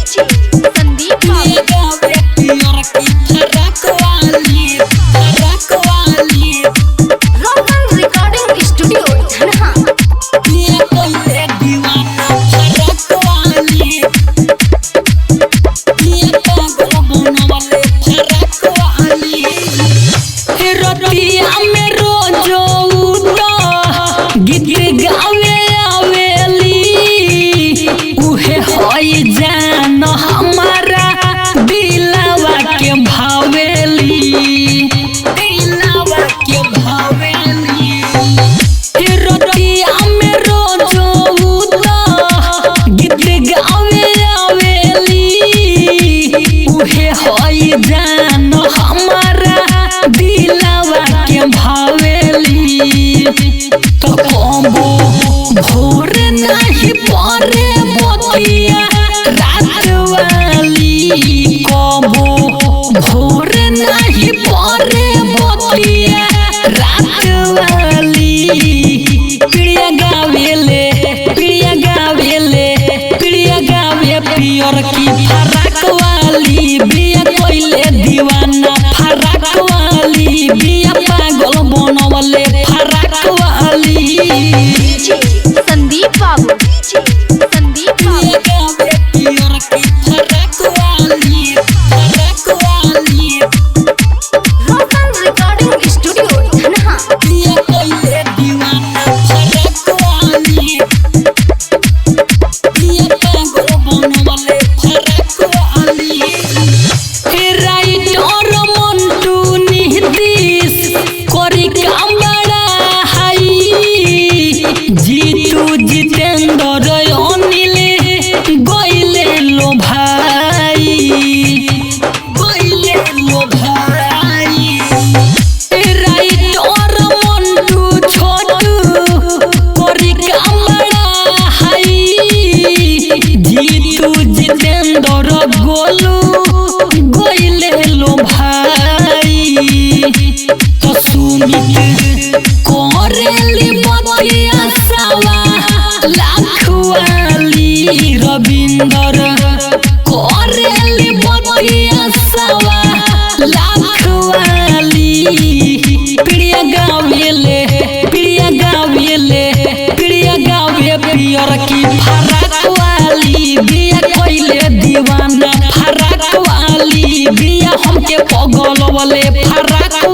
संदीप रोशन recording studio Dhanaha. गीत गावे आवेली उहे होई जान हमारा दिलवा के भावेली रतिया में रोजो गीत गावे आवेली उहे होई जान हमारा दिलवा के भावेली। तो कबो भोर नहीं परे मोतिया रात वाली, कबो भोर नहीं परे मोतिया रात वाली। पिड़िया गावेले पियर की फराक वाली, बिया कोइले दीवाना फराक वाली, बिया पागल बनवले फराक वाली। संदीप बाबू रोशन रिकॉर्डिंग स्टूडियो धनहा। जितेंद्र अनिल गइले लो भाई राइटर मंटू छोटू करी कामड़ा हाई। जीतू जितेंद्र गोलू गइले लो भाई। तो सुमित करेली बतिया सावा लाखवाली, रविंदर करेली बतिया सावा लाखवाली। पिड़िया गावेले पियर की फराक वाली, बिया कोइले दीवाना फराक वाली, बिया हमके पगल वाले फराक